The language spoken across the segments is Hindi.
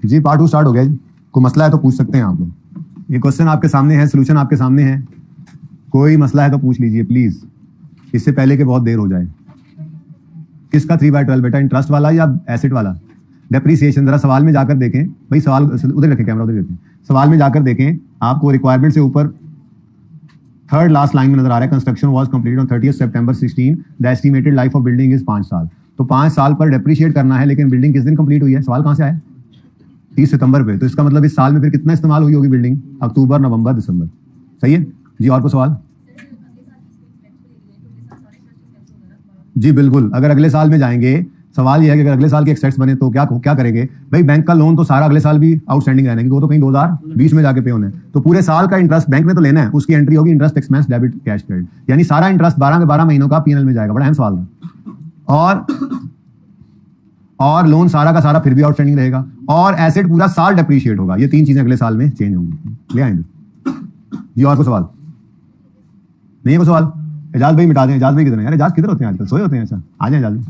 जी पार्ट 2 स्टार्ट हो गया जी। कोई मसला है तो पूछ सकते हैं आप लोग। ये क्वेश्चन आपके सामने है, सोल्यूशन आपके सामने है। कोई मसला है तो पूछ लीजिए प्लीज, इससे पहले कि बहुत देर हो जाए। किसका 3/12 बेटा, इंटरेस्ट वाला या एसेट वाला? डेप्रीसिएशन जरा सवाल में जाकर देखें भाई, सवाल उधर रखें, कैमरा उधर रखें। सवाल में जाकर देखें, आपको रिक्वायरमेंट से ऊपर थर्ड लास्ट लाइन में नजर आ रहा है, construction was completed on 30 September 16, the estimated life of building is 5 साल। तो 5 साल पर डेप्रिशिएट करना है, लेकिन बिल्डिंग किस दिन कंप्लीट हुई है? सवाल कहां से आया? 30 सितंबर पे। तो इसका मतलब इस साल में फिर कितना इस्तेमाल हुई होगी बिल्डिंग? अक्टूबर, नवंबर, दिसंबर। सही है जी। और कोई सवाल? जी बिल्कुल, अगर अगले साल में जाएंगे, सवाल यह है कि अगर अगले साल के एक्सेट्स बने तो क्या करेंगे भाई? बैंक का लोन तो सारा अगले साल भी आउटस्टैंडिंग रहने की, वो तो कहीं 2020 में जाके पे होने, तो पूरे साल का इंटरेस्ट बैंक ने तो लेना है, उसकी एंट्री होगी interest expense debit cash credit, यानी सारा इंटरेस्ट 12 में 12 महीनों का पीएनएल में जाएगा। बड़ा अहम सवाल था। और लोन सारा का सारा फिर भी आउटस्टैंडिंग रहेगा, और एसेट पूरा साल डेप्रीशिएट होगा। ये 3 चीजें अगले साल में चेंज होंगी। ले आएंगे जी। और कोई सवाल नहीं है? कोई सवाल? एजाज भाई मिटा दें। एजाज भाई किधर है यार? एजाज किधर होते हैं आजकल? सोए होते हैं? अच्छा आ जाए एजाज।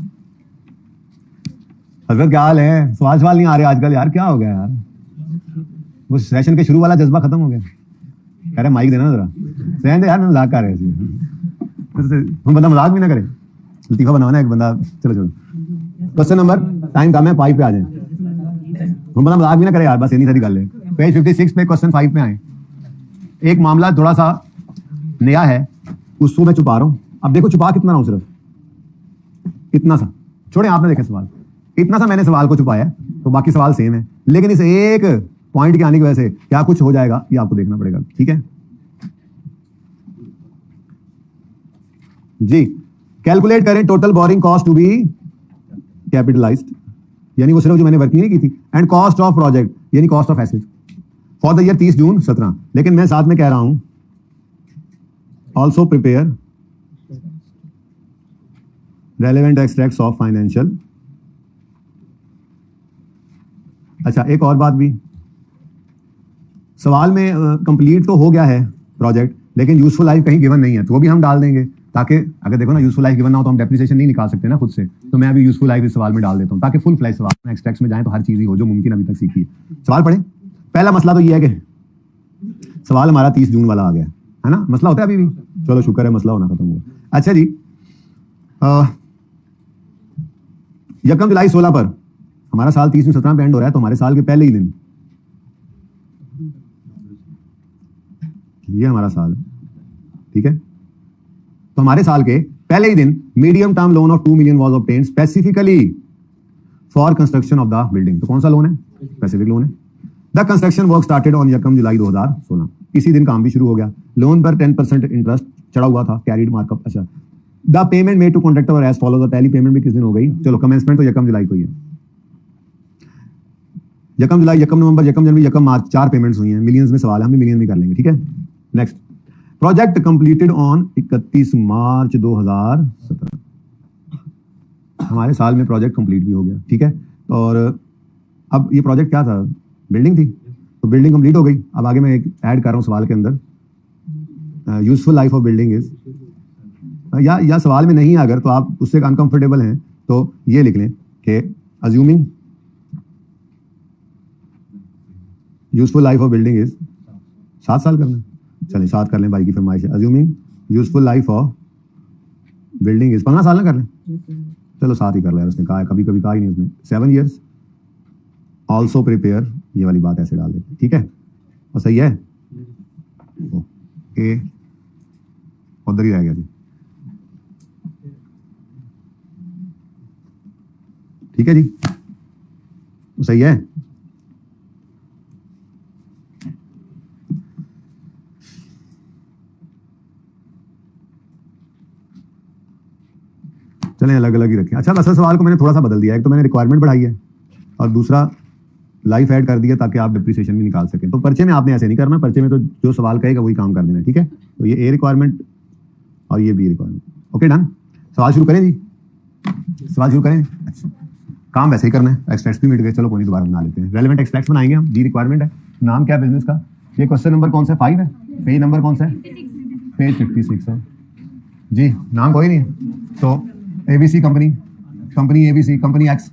हजरत क्या हाल है? सवाल नहीं आ रहे आजकल यार, क्या हो गया यार? वो सेशन के शुरू वाला जज्बा खत्म हो गया। कह रहे माइक देना जरा। सहन दे यार, मैं मजाक कर रहे थे। बंदा मजाक भी ना करे, लतीफा बनाना एक बंदा। चलो चलो, क्वेश्चन नंबर, टाइम कम है, 5 पे आ जाए। बंदा मजाक भी ना करे यार, बस इतनी सारी गल है। पेज 56 पे क्वेश्चन 5 पे आए। एक मामला थोड़ा सा नया है, उसको मैं छुपा रहा हूं। अब देखो छुपा कितना रहा हूं, सिर्फ इतना सा। छोड़े, आपने देखे सवाल, इतना सा मैंने सवाल को छुपाया, तो बाकी सवाल सेम है, लेकिन इस एक पॉइंट के आने की वजह से क्या कुछ हो जाएगा ये आपको देखना पड़ेगा। ठीक है जी। कैलकुलेट करें total borrowing cost to be capitalised, यानी वो सिर्फ जो मैंने वर्किंग नहीं की थी, एंड कॉस्ट ऑफ प्रोजेक्ट यानी cost of asset for the year 30 June 17। लेकिन मैं साथ में कह रहा हूं also prepare relevant extracts of financial. अच्छा एक और बात भी, सवाल में कंप्लीट तो हो गया है प्रोजेक्ट, लेकिन यूजफुल लाइफ कहीं गिवन नहीं है, तो वो भी हम डाल देंगे, ताकि अगर देखो ना यूजफुल लाइफ गिवन ना हो तो हम डेप्रिसिएशन नहीं निकाल सकते ना खुद से, तो मैं अभी यूजफुल लाइफ इस सवाल में डाल देता हूं, ताकि फुल फ्लैश सवाल में एक्सट्रैक्ट्स में जाए तो हर चीज ही हो जो मुमकिन अभी तक सीखी है। सवाल पढ़े। पहला मसला तो ये है कि सवाल हमारा 30 जून वाला आ गया है ना, मसला होता है अभी भी, चलो शुक्र है मसला होना खत्म हुआ। अच्छा जी, यकम जुलाई 16 पर हमारा साल 30 में 17 पे एंड हो रहा है, तो हमारे साल के पहले ही दिन ये हमारा साल है। ठीक है, तो हमारे साल के पहले ही दिन medium term loan of 2 million was obtained specifically for construction of the building. तो कौन सा लोन है? स्पेसिफिक लोन है। The construction work started on यकम जुलाई 2016, इसी दिन काम भी शुरू हो गया। लोन पर 10% इंटरेस्ट चढ़ा हुआ था, कैरीड मार्कअप। अच्छा, the payment made to contractor as follows, पहली पेमेंट भी किस दिन हो गई? चलो कमेंसमेंट तो यकम जुलाई को ही है। यकम जुलाई, यकम नवंबर, यकम जनवरी, यकम मार्च, 4 पेमेंट्स हुई हैं। मिलियंस में सवाल है, हम भी मिलियन में कर लेंगे। ठीक है, नेक्स्ट। प्रोजेक्ट कंप्लीटेड ऑन 31 मार्च 2017, हमारे साल में प्रोजेक्ट कंप्लीट भी हो गया। ठीक है, और अब ये प्रोजेक्ट क्या था? बिल्डिंग थी, तो बिल्डिंग कंप्लीट हो गई। अब आगे मैं एक ऐड कर रहा हूं सवाल के अंदर, useful life of building is, या सवाल में नहीं है अगर, तो आप उससे अनकंफर्टेबल हैं तो ये लिख लें कि assuming useful life of building is 7 साल करना। चलिए 7 कर लें, भाई की फरमाइश है। Assuming useful life of building is 15 साल ना कर लें, चलो 7 ही कर लें। उसने कहा है, कभी कभी कहा ही नहीं उसने, 7 years। ऑल्सो प्रिपेयर, ये वाली बात ऐसे डाल देते। ठीक है, और सही है, ए उधर ही रह गया जी। ठीक है जी, सही है। चलें अलग अलग ही रखें। अच्छा, असल सवाल को मैंने थोड़ा सा बदल दिया है, एक तो मैंने रिक्वायरमेंट बढ़ाई है और दूसरा लाइफ ऐड कर दिया ताकि आप डिप्रिसिएशन भी निकाल सकें। तो पर्चे में आपने ऐसे नहीं करना, पर्चे में तो जो सवाल कहेगा वही काम कर देना। ठीक है, तो ये ए रिक्वायरमेंट और ये बी रिक्वायरमेंट। Okay done. सवाल शुरू करें जी, सवाल शुरू करें। अच्छा, काम वैसे ही करना है, एक्सट्रैक्ट्स भी मिट गए, चलो कोई नहीं, दोबारा बना लेते हैं। रेलेवेंट एक्सट्रैक्ट्स बनाएंगे हम। बी रिक्वायरमेंट है, नाम क्या है बिजनेस का? ये क्वेश्चन नंबर कौन सा? 5 है। पेज नंबर कौन सा है? पेज 56 है जी। नाम कोई नहीं है, तो ABC company, company ABC, company x,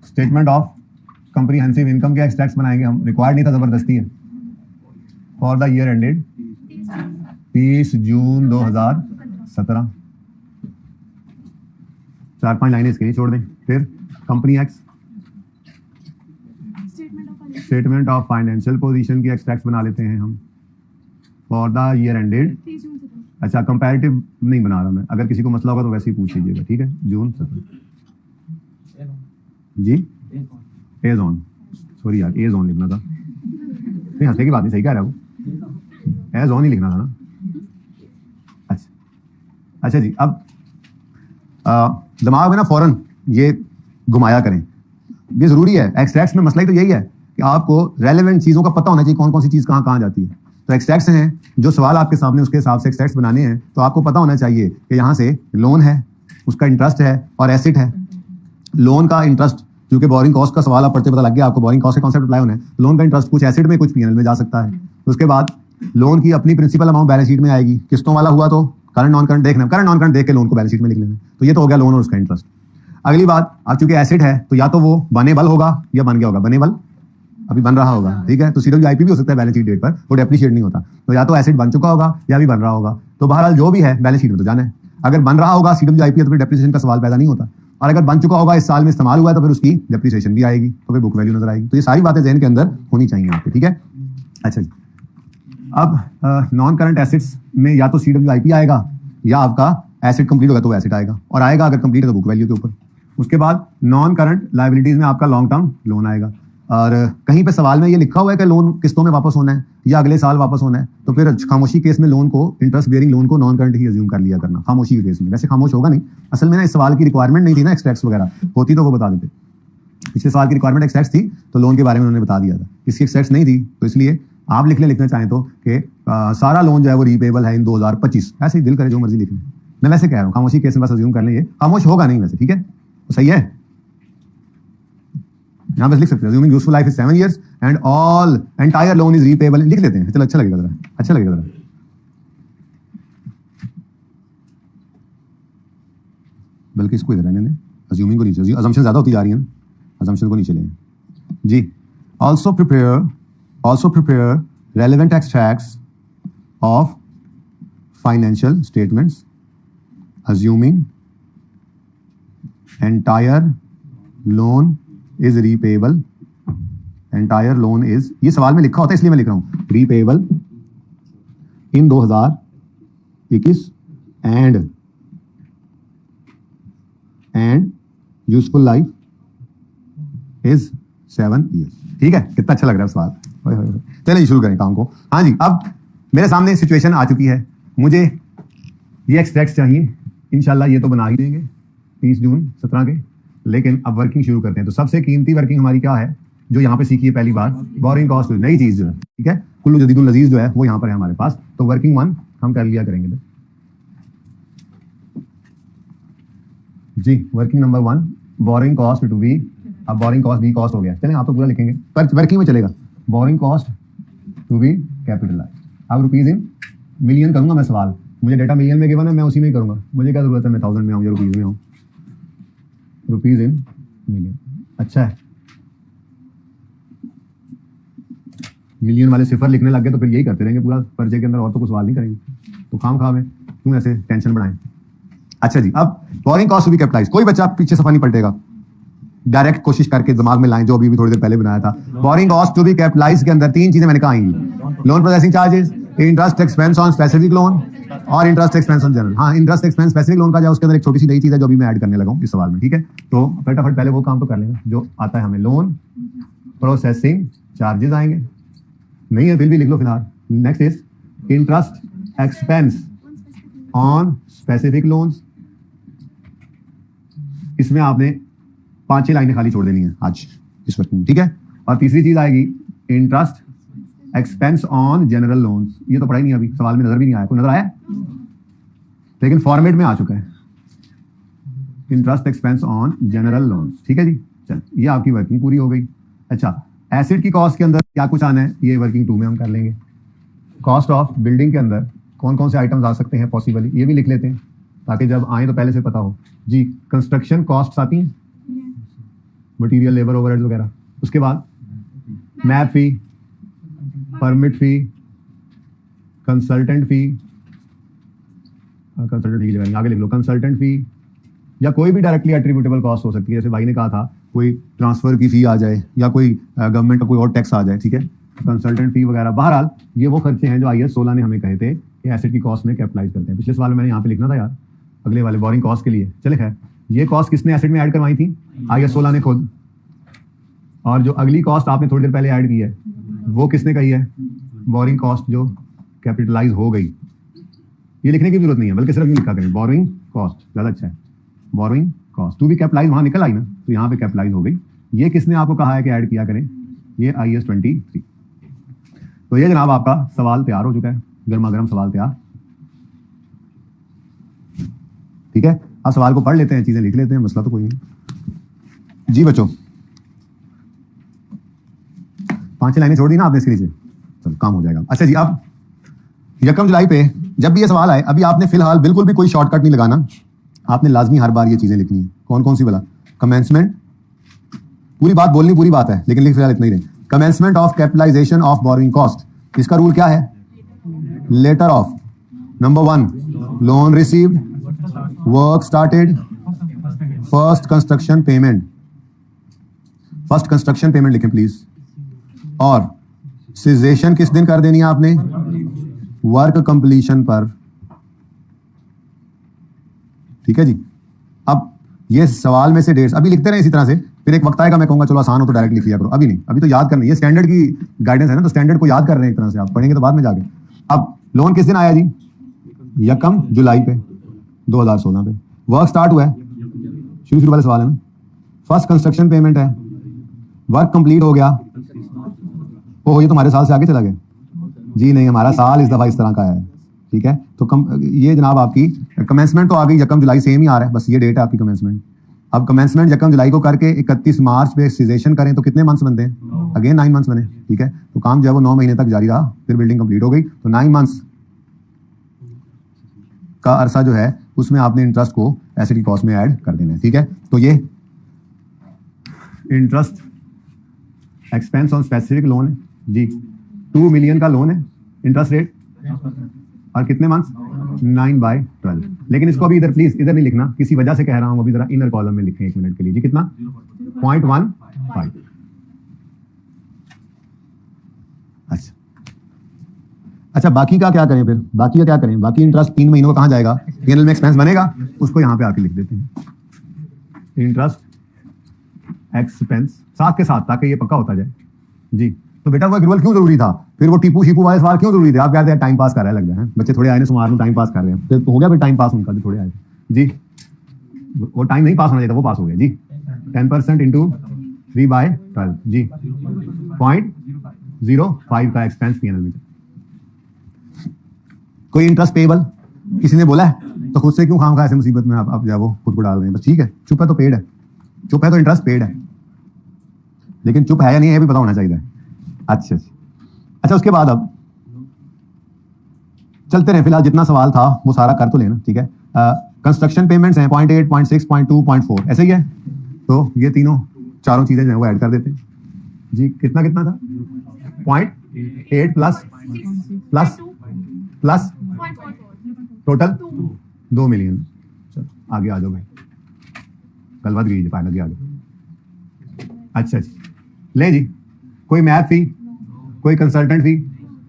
statement of comprehensive income के एक्सट्रैक्ट्स बनाएंगे हम, रिक्वायर्ड नहीं था, जबरदस्ती है। फॉर द ईयर एंडेड 30 जून 2017, 4-5 लाइनें इसके लिए छोड़ दें। फिर company x, statement of financial position के एक्सट्रैक्ट्स बना लेते हैं हम फॉर द ईयर एंडेड। अच्छा, कंपैरेटिव नहीं बना रहा मैं, अगर किसी को मसला होगा तो वैसे ही पूछ लीजिएगा, ठीक है। जून 17 जी, एज ऑन, सॉरी यार, एज ऑन लिखना था, नहीं हंसने की बात नहीं, सही कह रहा है वो, एज ऑन ही लिखना था ना। अच्छा जी, अब दिमाग में ना फौरन ये घुमाया करें, ये जरूरी है। एक्सट्रैक्ट्स में मसला ही तो यही है कि आपको रेलेवेंट चीजों का पता होना चाहिए, कौन कौन सी चीज कहाँ कहाँ जाती है। तो एक्सट्रैक्ट्स हैं, जो सवाल आपके सामने उसके हिसाब से एक्सट्रैक्ट्स बनाने हैं, तो आपको पता होना चाहिए कि यहाँ से लोन है, उसका इंटरेस्ट है और एसेट है। लोन का इंटरेस्ट, क्योंकि बोरिंग कॉस्ट का सवाल आप पढ़ते पता लग गया आपको, बोरिंग कॉस्ट के कॉन्सेप्ट अप्लाई होने, लोन का इंटरेस्ट कुछ एसेट में कुछ पीएनएल में जा सकता है। उसके बाद लोन की अपनी प्रिंसिपल अमाउंट बैलेंस शीट में आएगी, किस्तों वाला हुआ तो करंट नॉन करंट देखना, करंट नॉन करंट देख के लोन को बैलेंस शीट में लिख लेना। तो ये तो हो गया लोन और उसका इंटरेस्ट। अगली बात, अब चूंकि एसेट है तो या तो वो बनेबल होगा या बन गया होगा, बनेबल अभी बन रहा होगा, ठीक है। तो सीडब्ल्यूआईपी भी हो सकता है बैलेंस शीट डेट पर, वो डेप्रिशिएट नहीं होता, तो या तो एसेट बन चुका होगा या भी बन रहा होगा। तो बहरहाल जो भी है बैलेंस शीट में तो जाना है। अगर बन रहा होगा सीडब्ल्यूआईपी तो फिर डेप्रिसिएशन का सवाल पैदा नहीं होता, और अगर बन चुका होगा, इस साल में इस्तेमाल हुआ है, तो फिर उसकी डेप्रिसिएशन भी आएगी, तो फिर बुक वैल्यू नजर आएगी। तो ये सारी बातें ज़हन के अंदर होनी चाहिए आपके, ठीक है। अच्छा जी, अब नॉन करंट एसेट्स में या तो सीडब्ल्यूआईपी आएगा या आपका एसेट कंप्लीट होगा तो एसेट आएगा, और आएगा अगर कंप्लीट है तो बुक वैल्यू के ऊपर। उसके बाद नॉन करंट लायबिलिटीज में आपका लॉन्ग टर्म लोन आएगा, और कहीं पे सवाल में ये लिखा हुआ है कि लोन किस्तों में वापस होना है या अगले साल वापस होना है, तो फिर खामोशी केस में लोन को, इंटरेस्ट बेयरिंग लोन को नॉन करंट ही अज्यूम कर लिया करना खामोशी के केस में। वैसे खामोश होगा नहीं, असल में ना इस सवाल की रिक्वायरमेंट नहीं थी ना एक्सट्रैक्ट्स वगैरह, होती तो वो बता देते। पिछले सवाल की रिक्वायरमेंट एक्सट्रैक्ट्स थी तो लोन के बारे में उन्होंने बता दिया था, इसकी एक्सट्रैक्ट्स नहीं थी, तो इसलिए आप लिखना चाहें तो कि सारा लोन जो है वो रीपेबल है इन 2025, ऐसे ही दिल करे जो मर्जी लिख लें। मैं वैसे कह रहा हूँ खामोशी केस में बस अज्यूम कर लें, ये खामोश होगा नहीं वैसे, ठीक है, तो सही है। यहाँ बस लिख सकते हैं assuming useful life is 7 years and all entire loan is repayable, लिख लेते हैं, चलो अच्छा लगेगा जरा, अच्छा लगेगा जरा। बल्कि इसको इधर रहने दें, assuming को नीचे, assumption ज्यादा होती जा रही है ना, assumption को नीचे लें जी। also prepare relevant extracts of financial statements assuming entire loan is repayable, entire loan is, ये सवाल में लिखा होता है इसलिए मैं लिख रहा हूं, repayable in 2021 and useful life is 7 years। ठीक है, कितना अच्छा लग रहा है सवाल। चलिए शुरू करें काम को। हाँ जी, अब मेरे सामने सिचुएशन आ चुकी है, मुझे ये एक्सट्रैक्ट चाहिए, इंशाल्लाह ये तो बना ही देंगे 30 जून 17 के, लेकिन अब वर्किंग शुरू करते हैं। तो सबसे कीमती वर्किंग हमारी क्या है, जो यहाँ पे सीखी है पहली बार, बोरिंग कॉस्ट, नई चीज जो है, ठीक है, कुल्लू जदीदुल लजीज जो है वो यहाँ पर है हमारे पास। तो वर्किंग 1 हम कर लिया करेंगे जी। Working number 1, boring cost to B, अब बोरिंग कॉस्ट बी कॉस्ट हो गया, चलें आप तो पूरा लिखेंगे पर वर्किंग में चलेगा। Borrowing cost to be capitalise, अब रुपीज इन मिलियन करूंगा मैं सवाल, मुझे डेटा मिलियन में गिवन है, मैं उसी में ही करूंगा, मुझे क्या जरूरत है मैं 1000 में आऊँ या रुपीज में आऊँ, रुपीज इन मिलियन। अच्छा है, मिलियन वाले सिफर लिखने लग गए तो फिर यही करते रहेंगे पूरा पर्चे के अंदर, और तो कुछ सवाल नहीं करेंगे, तो खाम खा में क्यों ऐसे टेंशन बढ़ाएं। अच्छा जी, अब boring cost to be capitalise, कोई बच्चा पीछे सफा नहीं पलटेगा, डायरेक्ट कोशिश करके दिमाग में लाएं जो अभी भी थोड़ी देर पहले बनाया था। Borrowing cost to be capitalise के अंदर 3 चीजें मैंने कहा आएंगी, loan processing charges, interest expense on specific loan और इंटरेस्ट एक्सपेंस ऑन जनरल। हाँ, इंटरेस्ट एक्सपेंस स्पेसिफिक लोन का जो उसके अंदर एक छोटी सी नई चीज है जो अभी मैं ऐड करने लगा हूँ इस सवाल में, ठीक है। तो फटाफट पहले वो काम तो कर लेंगे जो आता है हमें, लोन प्रोसेसिंग चार्जेस आएंगे, नहीं है बिल भी लिख लो फिलहाल। Next is interest expense on specific loans, इसमें आपने 5-6 लाइनें खाली छोड़ देनी है आज इस वक्त में, ठीक है। और तीसरी चीज आएगी interest expense on general loans, ये तो पढ़ा ही नहीं अभी, सवाल में नजर भी नहीं आया, कोई नजर आया, लेकिन फॉर्मेट में आ चुका है, interest expense on general loans, ठीक है जी। चल, ये आपकी वर्किंग पूरी हो गई। अच्छा, एसिड की कॉस्ट के अंदर क्या कुछ आना है, ये वर्किंग 2 में हम कर लेंगे। कॉस्ट ऑफ बिल्डिंग के अंदर कौन कौन से आइटम्स आ सकते हैं पॉसिबली, ये भी लिख लेते हैं ताकि जब आए तो पहले से पता हो जी। कंस्ट्रक्शन कॉस्ट आती हैं, मटीरियल लेबर ओवरहेड्स वगैरह। उसके बाद मैप फी, परमिट फी, कंसल्टेंट फी, कंसल्टेंट फी की जगह आगे लिख लो कंसल्टेंट फी, या कोई भी डायरेक्टली एट्रीब्यूटेबल कॉस्ट हो सकती है, जैसे भाई ने कहा था कोई ट्रांसफर की फी आ जाए या कोई गवर्नमेंट का कोई और टैक्स आ जाए, ठीक है, कंसल्टेंट फी वगैरह। बहरहाल ये वो खर्चे हैं जो IAS 16 ने हमें कहे थे कि एसेट की कॉस्ट में कैपिटलाइज करते हैं। पिछले सवाल में मैंने यहाँ पे लिखना था यार, अगले वाले बोरिंग कॉस्ट के लिए। चले खैर, ये कॉस्ट किसने एसेट में ऐड करवाई थी? IAS 16 ने खुद। और जो अगली कॉस्ट आपने थोड़ी देर पहले ऐड की है वो किसने कही है? बोरिंग कॉस्ट जो कैपिटलाइज हो गई। ये लिखने की जरूरत नहीं है, बल्कि सिर्फ लिखा करें बोरिंग कॉस्ट, ज्यादा अच्छा है। Borrowing cost to be capitalise वहां निकल आई ना, तो यहाँ पे कैपिटलाइज हो गई। ये किसने आपको कहा है कि ऐड किया करें? ये IAS 23। तो ये जनाब आपका सवाल तैयार हो चुका है, गर्मा गर्म सवाल तैयार। ठीक है, आप सवाल को पढ़ लेते हैं, चीजें लिख लेते हैं, मसला तो कोई नहीं। जी बच्चों, 5 लाइनें छोड़ दी ना आपने इसके नीचे, चलो काम हो जाएगा। अच्छा जी, अब 1 जुलाई पे जब भी ये सवाल आए, अभी आपने फिलहाल बिल्कुल भी कोई शॉर्टकट नहीं लगाना, आपने लाजमी हर बार ये चीजें लिखनी है। कौन कौन सी बोला? कमेंसमेंट, पूरी बात बोलनी पूरी बात है, लेकिन लिख फिलहाल इतना ही रहे। Commencement of capitalisation of borrowing cost, इसका रूल क्या है? Letter of number 1 loan received, work started, first construction payment, first construction payment लिखें प्लीज। और सीजेशन किस दिन कर देनी है आपने? वर्क कंप्लीशन पर। ठीक है जी। अब ये सवाल में से डेट्स अभी लिखते रहे इसी तरह से, फिर एक वक्त आएगा मैं कहूंगा चलो आसान हो तो डायरेक्ट लिख लिया करो। अभी नहीं, अभी तो याद करना, ये स्टैंडर्ड की गाइडेंस है ना, तो स्टैंडर्ड को याद कर रहे हैं एक तरह से, आप पढ़ेंगे तो बाद में जाके। अब लोन किस दिन आया जी? 1 जुलाई पे 2016 पे। वर्क स्टार्ट हुआ है, शुरू वाले सवाल है ना। फर्स्ट कंस्ट्रक्शन पेमेंट है, वर्क कंप्लीट हो गया। ओह, ये तुम्हारे साल से आगे चला गया जी? नहीं, हमारा साल इस दफा इस तरह का है। ठीक है, तो ये जनाब आपकी कमेंसमेंट तो आ गई 1 जुलाई, सेम ही आ रहा है, बस ये डेट है आपकी कमेंसमेंट। अब कमेंसमेंट 1 जुलाई को करके 31 मार्च पे सीजेशन करें तो कितने मंथ्स बनते हैं? अगेन 9 मंथ्स बने। ठीक है, तो काम जो है वो 9 महीने तक जारी रहा, फिर बिल्डिंग कंप्लीट हो गई, तो 9 मंथ्स का अरसा जो है उसमें आपने इंटरेस्ट को एसेट की कॉस्ट में ऐड कर देना है। ठीक है, तो ये interest expense on specific loan है जी, 2 मिलियन का लोन है, इंटरेस्ट रेट और कितने मंथ्स? 9/12। लेकिन इसको अभी इधर प्लीज इधर नहीं लिखना, किसी वजह से कह रहा हूं, अभी जरा इनर कॉलम में लिखें 1 मिनट के लिए जी। कितना? 0.15। अच्छा, बाकी का क्या करें फिर? बाकी का क्या करें? बाकी इंटरेस्ट 3 महीनों का कहां जाएगा? P&L में एक्सपेंस बनेगा, उसको यहां पे आके लिख देते हैं इंटरेस्ट एक्सपेंस साथ के साथ, ताकि ये पक्का होता जाए जी। तो बेटा वो एग्रीवल क्यों जरूरी था? फिर वो टीपू शीपू वाले सवाल क्यों जरूरी थे? आप कहते हैं टाइम पास कर रहा है, लग रहा है बच्चे थोड़े आए ने सुमार में टाइम पास कर रहे हैं, तो हो गया फिर टाइम पास उनका, जो थोड़े आए जी। वो टाइम नहीं पास होना चाहिए, वो पास हो गया जी। 10% इंटू 3/12 जी, 0.05 का एक्सपेंस P&L में। कोई इंटरेस्ट पेबल किसी ने बोला है तो खुद से क्यों खाम खा ऐसे मुसीबत में आप जो वो खुद को डाल रहे हैं? बस ठीक है, चुप है तो पेड है, चुप है तो इंटरेस्ट पेड है, लेकिन चुप है या नहीं है भी पता होना चाहिए। अच्छा, उसके बाद अब चलते रहे, फिलहाल जितना सवाल था वो सारा कर तो लेना। ठीक है, कंस्ट्रक्शन पेमेंट्स हैं 0.8, 0.6, 0.2, 0.4, ऐसे ही है। तो ये चारों चीजें जो है वो ऐड कर देते हैं जी। कितना कितना था? 0.8 प्लस टोटल 2 मिलियन। चलो आगे आ जाओ भाई, कल बात कीजिए, आगे आ जाओ। अच्छा जी, ले जी, कोई मैथ फी, कोई कंसल्टेंट फी,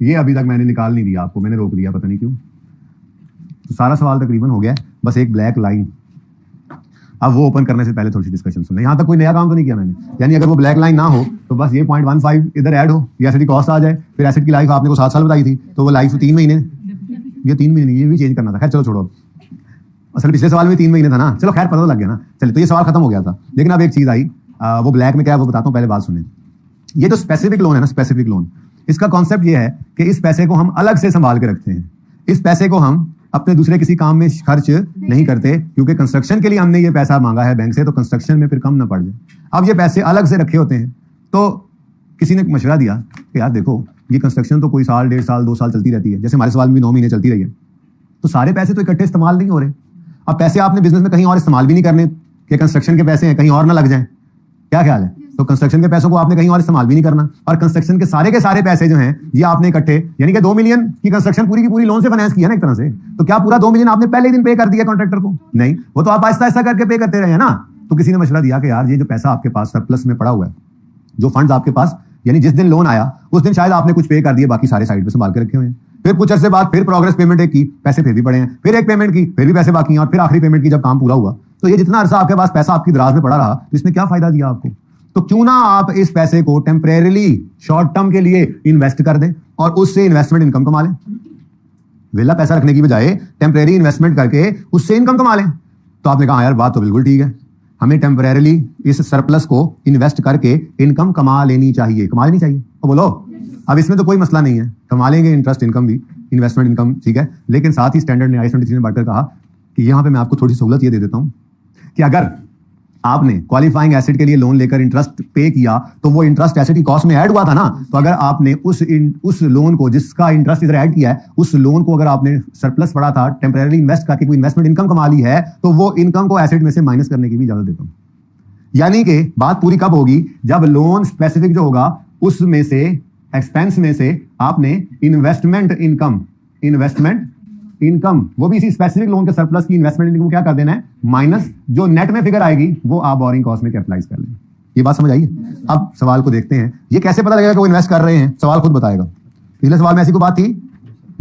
ये अभी तक मैंने निकाल नहीं दिया आपको, मैंने रोक दिया, पता नहीं क्यों। तो सारा सवाल तकरीबन हो गया, बस एक ब्लैक लाइन। अब वो ओपन करने से पहले थोड़ी सी डिस्कशन सुन लें। यहाँ तक कोई नया काम तो नहीं किया मैंने, यानी अगर वो ब्लैक लाइन ना हो तो बस ये 0.15 इधर ऐड हो, ये एसेट की कॉस्ट आ जाए, फिर एसेट की लाइफ आपने को 7 साल बताई थी, तो वो लाइफ 3 महीने, ये 3 महीने, ये भी चेंज करना था। खैर चलो छोड़ो, असल पिछले सवाल में 3 महीने था ना, चलो खैर पता लग गया ना। चलिए, तो ये सवाल खत्म हो गया था, लेकिन अब एक चीज आई, वो ब्लैक में क्या है वो बताता हूँ, पहले बात सुने। ये जो स्पेसिफिक लोन है ना, स्पेसिफिक लोन, इसका कॉन्सेप्ट ये है कि इस पैसे को हम अलग से संभाल के रखते हैं। इस पैसे को हम अपने दूसरे किसी काम में खर्च नहीं करते, क्योंकि कंस्ट्रक्शन के लिए हमने ये पैसा मांगा है बैंक से, तो कंस्ट्रक्शन में फिर कम ना पड़ जाए। अब ये पैसे अलग से रखे होते हैं, तो किसी ने मशवरा दिया कि यार देखो, ये कंस्ट्रक्शन तो कोई साल, 1.5 साल, 2 साल चलती रहती है, जैसे हमारे सवाल में 9 महीने चलती रही है, तो सारे पैसे तो इकट्ठे इस्तेमाल नहीं हो रहे। अब पैसे आपने बिजनेस में कहीं और इस्तेमाल भी नहीं करने कि कंस्ट्रक्शन के पैसे हैं कहीं और ना लग जाएं, क्या ख्याल है? तो कंस्ट्रक्शन के पैसों को आपने कहीं और इस्तेमाल भी नहीं करना, और कंस्ट्रक्शन के सारे पैसे जो हैं ये आपने इकट्ठे, यानी कि 2 मिलियन की कंस्ट्रक्शन पूरी की पूरी लोन से फाइनेंस किया ना एक तरह से, तो क्या पूरा 2 मिलियन आपने पहले ही दिन पे कर दिया कॉन्ट्रैक्टर को? नहीं, वो तो आप आहिस्ता आहिस्ता करके पे करते रहे ना। तो किसी ने मशवरा दिया कि यार ये जो पैसा आपके पास सरप्लस में पड़ा हुआ है, जो फंड्स आपके पास, यानी जिस दिन लोन आया उस दिन शायद आपने कुछ पे कर दिए, बाकी सारे साइड पे संभाल के रखे हुए हैं। फिर कुछ अर्से बाद फिर प्रोग्रेस पेमेंट एक की, पैसे फिर भी पड़े हैं, फिर एक पेमेंट की, फिर भी पैसे बाकी हैं, और फिर आखिरी पेमेंट की जब काम पूरा हुआ, तो ये जितना अरसा आपके पास पैसा आपकी दराज में पड़ा रहा, तो इसने क्या फायदा दिया आपको? तो क्यों ना आप इस पैसे को टेम्परेरीली शॉर्ट टर्म के लिए इन्वेस्ट कर दें और उससे इन्वेस्टमेंट इनकम कमा लें। वेला पैसा रखने की बजाय टेम्परेरी इन्वेस्टमेंट करके उससे इनकम कमा लें। तो आपने कहा यार बात तो बिल्कुल ठीक है, हमें टेम्परेरीली इस सरप्लस को इन्वेस्ट करके इनकम कमा लेनी चाहिए। तो बोलो, अब इसमें तो कोई मसला नहीं है, कमा लेंगे इंटरेस्ट इनकम भी, इन्वेस्टमेंट इनकम, ठीक है। लेकिन साथ ही स्टैंडर्ड ने I-73 ने बढ़कर कहा कि यहां पे मैं आपको थोड़ी सहूलत ये दे देता हूं कि अगर आपने क्वालिफाइंग एसिड के लिए लोन लेकर इंटरेस्ट पे किया तो वो इंटरेस्ट एसिड की कॉस्ट में ऐड हुआ था ना, तो अगर आपने उस लोन को जिसका इंटरेस्ट इधर ऐड किया है, उस लोन को अगर आपने सरप्लस पड़ा था टेम्परेरी इन्वेस्ट करके कोई इन्वेस्टमेंट इनकम कमा ली है, तो वो इनकम को एसिड में से माइनस करने की भी इजाजत देता हूं। यानी कि बात पूरी कब होगी? जब लोन स्पेसिफिक जो होगा उसमें से एक्सपेंस में से आपने इन्वेस्टमेंट इनकम वो भी इसी स्पेसिफिक लोन के सरप्लस की इन्वेस्टमेंट इनकम क्या कर देना है, माइनस जो नेट में फिगर आएगी वो आप बोरिंग कॉस्ट में कैपिटलाइज कर लेंगे। ये बात समझ आई? अब सवाल को देखते हैं, ये कैसे पता लगेगा कि वो इन्वेस्ट कर रहे हैं? सवाल खुद बताएगा। पिछले सवाल में ऐसी कोई बात थी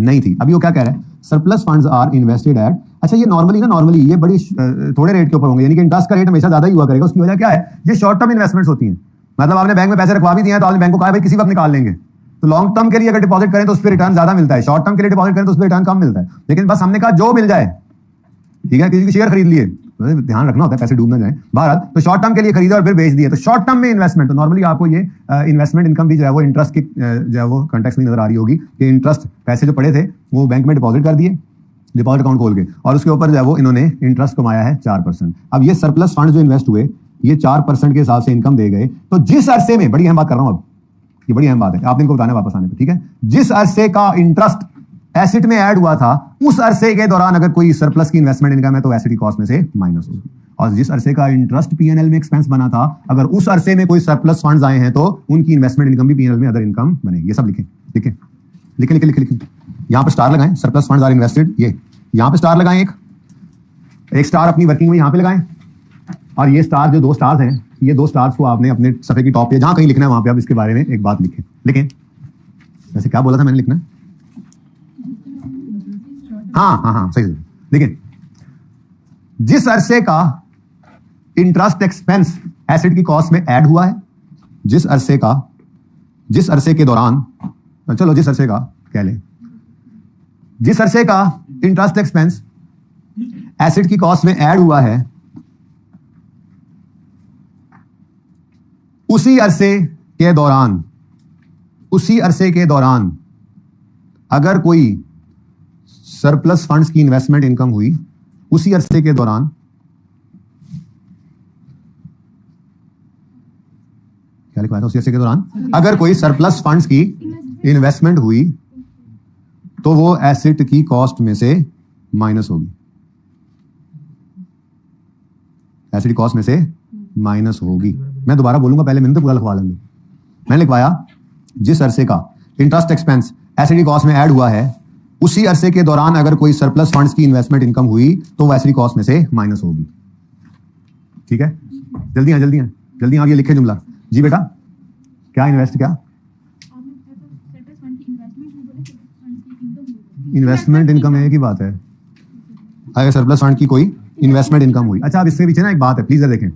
नहीं थी। अभी वो क्या कह रहा है? Surplus funds are invested at, अच्छा ये नॉर्मली ये बड़ी थोड़े रेट के ऊपर होंगे, यानी कि इंटरेस्ट का रेट हमेशा ज्यादा ही हुआ करेगा। उसकी वजह क्या है? ये शॉर्ट टर्म इन्वेस्टमेंट्स होती हैं, मतलब आपने बैंक में पैसे रखवा भी दिए हैं तो आपने बैंक को कहा भाई किसी वक्त निकाल लेंगे, तो लॉन्ग टर्म के लिए अगर डिपॉजिट करें तो उस पर रिटर्न ज्यादा मिलता है, शॉर्ट टर्म के लिए डिपॉजिट करें तो उस पर रिटर्न कम मिलता है। लेकिन बस हमने कहा जो मिल जाए, ठीक है, किसी की शेयर खरीद लिए, तो ध्यान रखना होता है पैसे डूब ना जाए बाहर, तो शॉर्ट टर्म के लिए खरीदा और फिर बेच दिए, तो शॉर्ट टर्म में इन्वेस्टमेंट, तो नॉर्मली आपको ये इन्वेस्टमेंट इनकम भी जो है वो इंटरेस्ट की जो है वो कॉन्टेक्स्ट में नजर आ रही होगी कि इंटरेस्ट पैसे जो पड़े थे वो बैंक में डिपॉजिट कर दिए, डिपॉजिट अकाउंट खोल के, और उसके ऊपर जो है वो इन्होंने इंटरेस्ट कमाया है 4%। अब ये सरप्लस फंड जो इन्वेस्ट हुए ये 4% के हिसाब से इनकम दे गए, तो जिस अरसे में, बड़ी अहम बात कर रहा हूं अब, ये बड़ी अहम बात है, आपने इनको बताना वापस आने पे, ठीक है, जिस अरसे का इंटरेस्ट एसिड में ऐड हुआ था उस अरसे के दौरान अगर कोई सरप्लस की इन्वेस्टमेंट इनकम है तो एसिड की कॉस्ट में से माइनस होगी, और जिस अरसे का इंटरेस्ट पीएनएल में एक्सपेंस बना था अगर उस अरसे में कोई सरप्लस फंड्स आए हैं तो उनकी इन्वेस्टमेंट इनकम भी पीएनएल में अदर इनकम बनेगी। ये सब लिखें, लिखें। यहां पर स्टार लगाएं, सरप्लस फंड्स आर इन्वेस्टेड, ये यहां पे स्टार लगाएं, एक स्टार अपनी वर्किंग में यहां पे लगाएं, और ये स्टार जो 2 स्टार्स हैं, ये 2 स्टार्स को आपने अपने सफे की टॉप पे जहां कहीं लिखना है वहां पे आप इसके बारे में एक बात लिखें। वैसे क्या बोला था मैंने लिखना? हाँ सही। देखिए, जिस अरसे का इंटरेस्ट एक्सपेंस एसिड की कॉस्ट में ऐड हुआ है, जिस अरसे के दौरान, चलो जिस अरसे का कह लें, जिस अरसे का इंटरेस्ट एक्सपेंस एसिड की कॉस्ट में ऐड हुआ है उसी अरसे के दौरान अगर कोई सरप्लस फंड्स की इन्वेस्टमेंट इनकम हुई, उसी अरसे के दौरान क्या लिखवाया था? उसी अरसे के दौरान अगर कोई सरप्लस फंड्स की इन्वेस्टमेंट हुई तो वो एसिड की कॉस्ट में से माइनस होगी, एसिड की कॉस्ट में से माइनस होगी। मैं दोबारा बोलूंगा, पहले मैंने तो पूरा लिखवा लेंगे। मैंने लिखवाया जिस अरसे का इंटरेस्ट एक्सपेंस एसिड की कॉस्ट में ऐड हुआ है उसी अरसे के दौरान अगर कोई सरप्लस फंड्स की इन्वेस्टमेंट इनकम हुई तो वो एसिड की कॉस्ट में से माइनस होगी। ठीक है, जल्दी आप ये लिखे जुमला। जी बेटा, क्या इन्वेस्ट, क्या इन्वेस्टमेंट इनकम है? एक ही बात है, अगर सरप्लस फंड की कोई इन्वेस्टमेंट इनकम हुई। अच्छा, अब इसके पीछे ना एक बात है, प्लीज देखें,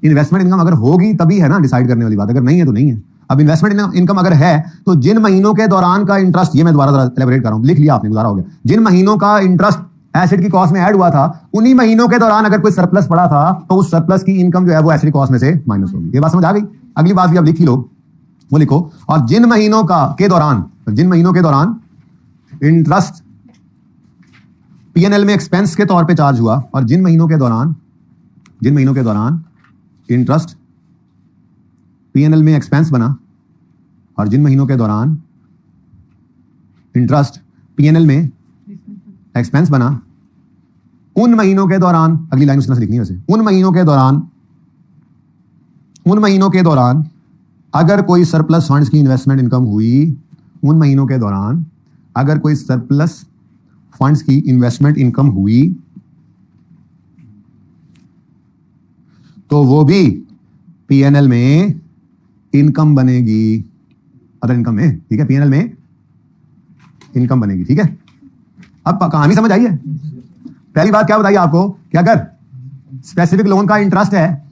इन्वेस्टमेंट इनकम अगर होगी तभी है ना डिसाइड करने वाली बात, अगर नहीं है तो नहीं है। अब इन्वेस्टमेंट इनकम अगर है तो जिन महीनों के दौरान का इंटरेस्ट, ये मैं दोबारा एलेबोरेट कर रहा हूं, लिख लिया आपने, गुजारा हो गया, जिन महीनों का इंटरेस्ट एसिड की कॉस्ट में ऐड हुआ था उन्हीं महीनों के दौरान अगर कोई सरप्लस पड़ा था तो उस सरप्लस की इनकम जो है वो एसिड कॉस्ट में से माइनस होगी। ये बात समझ आ गई? अगली बात भी अब लिख ही लो, वो लिखो, और जिन महीनों के दौरान इंटरेस्ट पीएनएल में एक्सपेंस के तौर पे चार्ज हुआ, और जिन महीनों के दौरान इंटरेस्ट पीएनएल में एक्सपेंस बना, और जिन महीनों के दौरान इंटरेस्ट पीएनएल में एक्सपेंस बना, उन महीनों के दौरान, अगली लाइन उसने लिखनी है वैसे, उन महीनों के दौरान अगर कोई सरप्लस फंड्स की इन्वेस्टमेंट इनकम हुई, उन महीनों के दौरान अगर कोई सरप्लस फंड्स की इन्वेस्टमेंट इनकम हुई तो वो भी पीएनएल में इनकम बनेगी, अदर इनकम में, ठीक है, पीएनएल में इनकम बनेगी, ठीक है। अब कहानी समझ आई है। पहली बात क्या बताइए आपको कि अगर स्पेसिफिक लोन का इंटरेस्ट है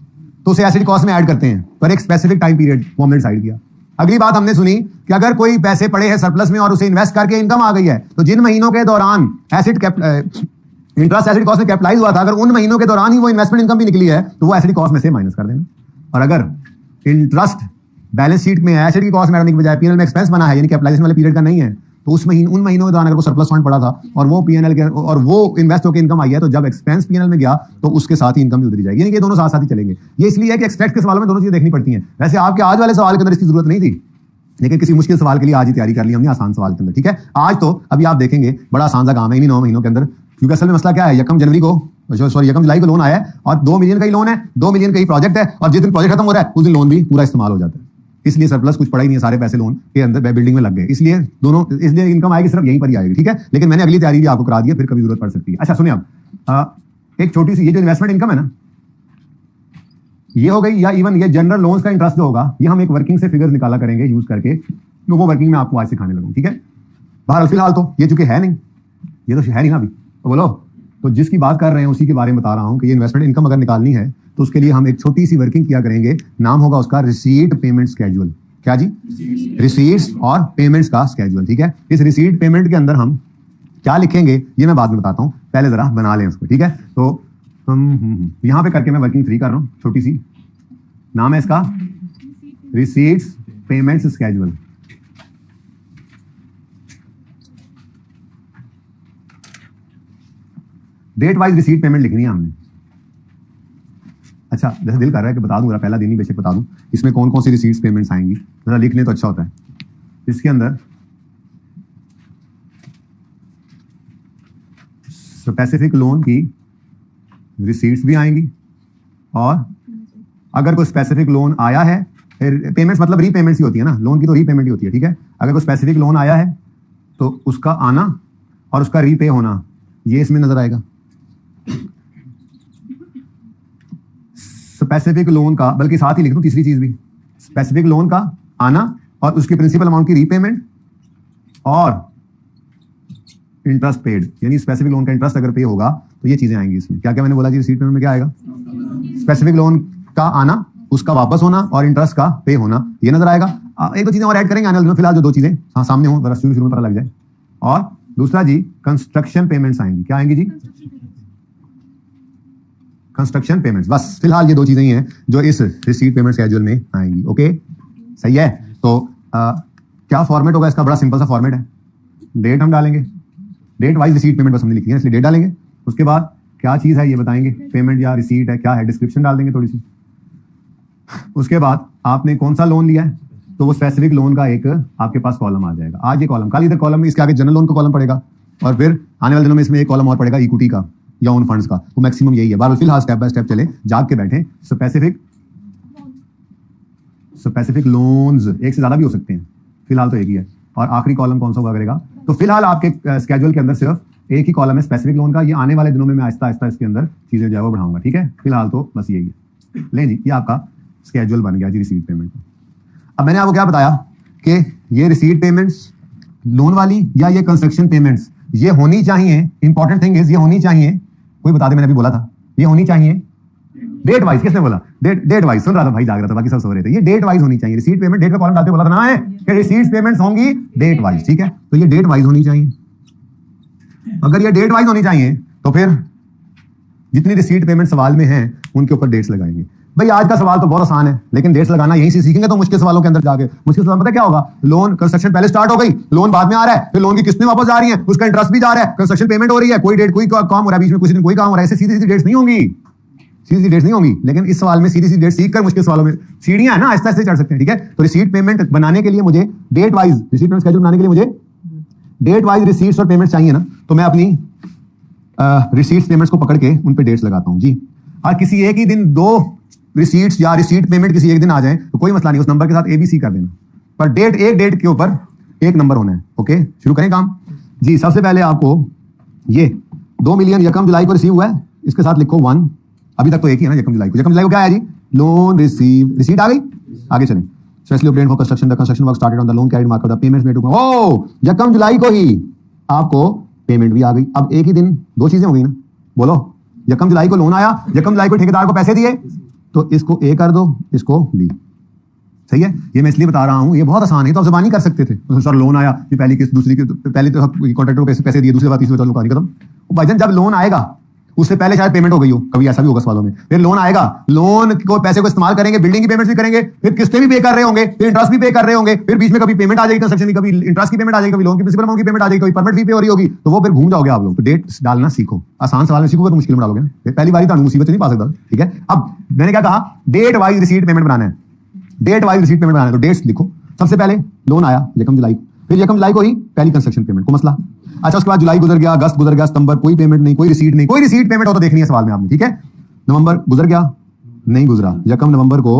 तो उसे एसिड कॉस्ट में ऐड करते हैं पर एक स्पेसिफिक टाइम पीरियड वो हमने डिसाइड किया। अगली बात हमने सुनी कि अगर कोई पैसे पड़े हैं सरप्लस में और उसे इन्वेस्ट करके इनकम आ गई है तो जिन महीनों के दौरान इंटरेस्ट एसिड कॉस्ट में कैपिटलाइज हुआ था, अगर उन महीनों के दौरान ही वो इन्वेस्टमेंट इनकम भी निकली है तो वो एसिड कॉस्ट में से माइनस कर देना। और अगर इंटरेस्ट बैलेंस शीट में एसिड की कॉस्ट में आने के बजाय पीएनएल में एक्सपेंस बना है, यानी कैपिटलाइजेशन वाले पीरियड का नहीं है, तो उन महीनों के दौरान अगर वो सरप्लस फंड पड़ा था और वो पीएनएल के और वो इन्वेस्ट होकर इनकम आई है, तो जब एक्सपेंस पीएनएल में गया तो उसके साथ ही इनकम भी उतरी जाएगी, यानी कि दोनों साथ साथ ही चलेंगे। ये इसलिए है कि एक्सपेक्ट के सवालों में दोनों चीजें देखनी पड़ती हैं। वैसे आपके आज वाले सवाल के अंदर इसकी जरूरत नहीं थी, लेकिन किसी मुश्किल सवाल के लिए आज ही तैयारी कर ली हमने आसान सवाल के अंदर, ठीक है। आज तो अभी आप देखेंगे बड़ा आसान सा काम है इन्हीं 9 महीनों के अंदर, क्योंकि असल में मसला क्या है, यकम जुलाई को लोन आया है और 2 मिलियन का ही लोन है, 2 मिलियन का ही प्रोजेक्ट है, और जिस दिन प्रोजेक्ट खत्म हो रहा है उस दिन लोन भी पूरा इस्तेमाल हो जाता है। इसलिए सरप्लस कुछ पड़ा ही नहीं है, सारे पैसे लोन के अंदर बिल्डिंग में लग गए, इसलिए इनकम आएगी सिर्फ यहीं पर ही आएगी, ठीक है। लेकिन मैंने अगली तैयारी भी आपको करा दी है, फिर कभी जरूरत पड़ सकती है। अच्छा सुनिए, अब एक छोटी सी ये जो इन्वेस्टमेंट इनकम है ना, ये हो गई, या इवन ये जनरल लोन्स का इंटरेस्ट जो होगा, ये हम एक वर्किंग से फिगर्स निकाला करेंगे यूज करके, तो वो वर्किंग में आपको आज सिखाने लगूँ, ठीक है। बहरहाल फिलहाल तो ये चूंकि है नहीं, ये तो है नहीं ना अभी, तो बोलो, तो जिसकी बात कर रहे हैं उसी के बारे में बता रहा हूं कि ये इन्वेस्टमेंट इनकम अगर निकालनी है तो उसके लिए हम एक छोटी सी वर्किंग किया करेंगे, नाम होगा उसका रिसीट पेमेंट स्केड्यूल। क्या जी? रिसीट्स और पेमेंट्स का स्केड्यूल, ठीक है। इस रिसीट पेमेंट के अंदर हम क्या लिखेंगे ये मैं बाद में बताता हूं, पहले जरा बना लें उसको, ठीक है। तो यहां पे करके मैं वर्किंग 3 कर रहा हूं, छोटी सी, नाम है इसका receipts payments schedule. Date wise receipt payment लिखनी है हमने। अच्छा, जैसे दिल कर रहा है कि बता दूं, पहला दिन ही बेशक बता दूं इसमें कौन कौन सी रिसीट्स पेमेंट्स आएंगी, जरा लिख लें तो अच्छा होता है। इसके अंदर स्पेसिफिक लोन की रिसीट्स भी आएंगी, और अगर कोई स्पेसिफिक लोन आया है, पेमेंट्स मतलब रीपेमेंट्स ही होती है ना, लोन की तो रीपेमेंट ही होती है, ठीक है। अगर कोई स्पेसिफिक लोन आया है तो उसका आना और उसका रीपे होना ये इसमें नजर आएगा। स्पेसिफिक लोन का, बल्कि साथ ही लिख दूं तीसरी चीज भी, स्पेसिफिक लोन का आना और उसकी प्रिंसिपल अमाउंट की रीपेमेंट और इंटरेस्ट पेड, यानी स्पेसिफिक लोन का इंटरेस्ट अगर पे होगा तो ये चीजें आएंगी इसमें। क्या क्या मैंने बोला जी, रिसीट पेमेंट में क्या आएगा? स्पेसिफिक लोन का आना, उसका वापस होना और इंटरेस्ट का पे होना, ये नजर आएगा। एक दो चीजें और ऐड करेंगे आने वाले दिनों, फिलहाल जो 2 चीजें सामने हो, बस शुरू में पता लग जाए। और दूसरा जी कंस्ट्रक्शन पेमेंट्स आएंगी। क्या आएंगी जी? Construction payments. बस फिलहाल ये 2 चीजें ही हैं जो इस रिसीट पेमेंट शेड्यूल में आएंगी। ओके, सही है। तो क्या फॉर्मेट होगा इसका? बड़ा सिंपल सा फॉर्मेट है, डेट हम डालेंगे, डेट वाइज रिसीट पेमेंट बस हमने लिखी है इसलिए डेट डालेंगे। उसके बाद क्या चीज है ये बताएंगे, पेमेंट या रिसीट है, क्या है, डिस्क्रिप्शन डाल देंगे थोड़ी सी। उसके बाद आपने कौन सा लोन लिया है तो वो स्पेसिफिक लोन का एक आपके पास कॉलम आ जाएगा। आज ये कॉलम, कल इधर कॉलम में इसके आगे जनरल लोन का कॉलम पड़ेगा, और फिर आने वाले दिनों में इसमें एक कॉलम और पड़ेगा इक्विटी का या ओन फंड्स का। तो मैक्सिमम यही है। बार फिलहाल स्टेप बाय स्टेप चले, जाग के बैठे। स्पेसिफिक लोन्स एक से ज्यादा भी हो सकते हैं, फिलहाल तो एक ही है। और आखिरी कॉलम कौन सा हुआ करेगा? तो फिलहाल आपके स्केड्यूल के अंदर सिर्फ एक ही कॉलम है स्पेसिफिक लोन का। ये आने वाले दिनों में मैं आहिस्ता आहिस्ता इसके अंदर चीजें जो है वो बढ़ाऊंगा, ठीक है। फिलहाल तो बस यही है। लें जी, ये आपका स्केड्यूल बन गया जी रिसीट पेमेंट का। अब मैंने आपको क्या बताया कि ये रिसीट पेमेंट्स लोन वाली या ये कंस्ट्रक्शन पेमेंट्स ये होनी चाहिए, इंपॉर्टेंट थिंग इज ये होनी चाहिए, कोई बता दे, मैंने अभी बोला था ये होनी चाहिए डेट वाइज। किसने बोला? Date wise. सुन रहा था भाई, जाग रहा था, बाकी सब सो रहे थे। ये डेट वाइज होनी चाहिए। रिसीट पेमेंट डेट का कॉलम डालते बोला था ना है कि रिसीट पेमेंट्स होंगी डेट वाइज, ठीक है। तो ये डेट वाइज होनी चाहिए। अगर ये डेट वाइज होनी चाहिए तो फिर जितनी रिसीट पेमेंट सवाल में है उनके ऊपर डेट्स लगाएंगे। भाई आज का सवाल तो बहुत आसान है, लेकिन डेट्स लगाना यहीं से सीखेंगे तो मुश्किल सवालों के अंदर जाके मुश्किल सवाल पता क्या होगा? लोन कंस्ट्रक्शन पहले स्टार्ट हो गई, लोन बाद में आ रहा है, फिर लोन की किस्तें वापस आ रही हैं, उसका इंटरेस्ट भी जा रहा है, कंस्ट्रक्शन पेमेंट हो रही है, कोई डेट कोई काम हो रहा है, बीच में कुछ दिन कोई काम हो रहा है, ऐसे सीधी सीधी डेट्स नहीं होंगी, सीधी डेट्स नहीं होंगी। लेकिन इस सवाल में सीधी सीधी डेट सीख कर मुश्किल सवालों में सीढ़ियां है ना, आहिस्ता आहिस्ता चढ़ सकते हैं, ठीक है। तो रिसीट पेमेंट बनाने के लिए मुझे date wise, receipt payment schedule बनाने के लिए मुझे डेट वाइज रिसीट्स और पेमेंट चाहिए ना। तो मैं अपनी रिसीट्स पेमेंट्स को पकड़ के उन पे डेट्स लगाता हूं जी। और किसी एक ही दिन 2 रिसीट्स या रिसीट पेमेंट किसी एक दिन आ जाए तो कोई मसला नहीं, उस नंबर के साथ ABC कर देना, पर एक डेट के ऊपर एक नंबर होना है। ओके, शुरू करें काम जी। सबसे पहले आपको ये 2 मिलियन यकम जुलाई को रिसीव हुआ है, इसके साथ लिखो 1। अभी तक तो एक ही है ना, यकम जुलाई को क्या है जी? लोन रिसीव, रिसीट आ गई। आगे चलें। Specially obtained for construction, the construction work started on the loan carried mark the payments made to, ओ यकम जुलाई को ही आपको पेमेंट भी आ गई। अब एक ही दिन 2 चीजें हो गई ना, बोलो। यकम जुलाई को लोन आया, यकम जुलाई को ठेकेदार को पैसे दिए, तो इसको A कर दो, इसको B। सही है, ये मैं इसलिए बता रहा हूं, ये बहुत आसान है, तो आप ज़बानी कर सकते थे। तो सर लोन आया, ये पहली किस्त, दूसरी किस्त, पहले तो कॉन्ट्रैक्टर को पैसे दिए, दूसरी बार तीसरी बार खत्म। भाईजान जब लोन आएगा उससे पहले शायद पेमेंट हो गई हो, कभी ऐसा भी होगा सवालों में। फिर लोन आएगा, लोन को पैसे को इस्तेमाल करेंगे, बिल्डिंग की पेमेंट्स भी करेंगे, फिर किस्तें भी पे कर रहे होंगे, फिर इंटरेस्ट भी पे कर रहे होंगे, फिर बीच में कभी पेमेंट आ जाएगी कंस्ट्रक्शन की, कभी इंटरेस्ट की पेमेंट आ जाएगी, कभी लोन की प्रिंसिपल अमाउंट की पेमेंट आ जाएगी, कभी परमिट फी पे हो रही होगी, तो वो फिर घूम जाओगे आप लोग। तो डेट डालना सीखो, आसान सवाल में सीखोगे तो मुश्किल में डालोगे ना, पहली बार ही मुसीबत नहीं पा सकता। ठीक है, अब मैंने क्या कहा, डेट वाइज रिसीट पेमेंट बनाना है, डेट वाइज रिसीट पेमेंट बनाना है। तो डेट्स लिखो, सबसे पहले लोन आया यकम जुलाई, फिर यकम जुलाई को ही पहली कंस्ट्रक्शन पेमेंट को मसला। अच्छा, उसके बाद जुलाई गुजर गया, अगस्त गुजर गया, सितंबर कोई पेमेंट नहीं, कोई रिसीट नहीं। कोई रिसीट पेमेंट हो तो देखनी है सवाल में आपने। ठीक है, नवंबर गुजर गया, नहीं गुजरा, यकम नवंबर को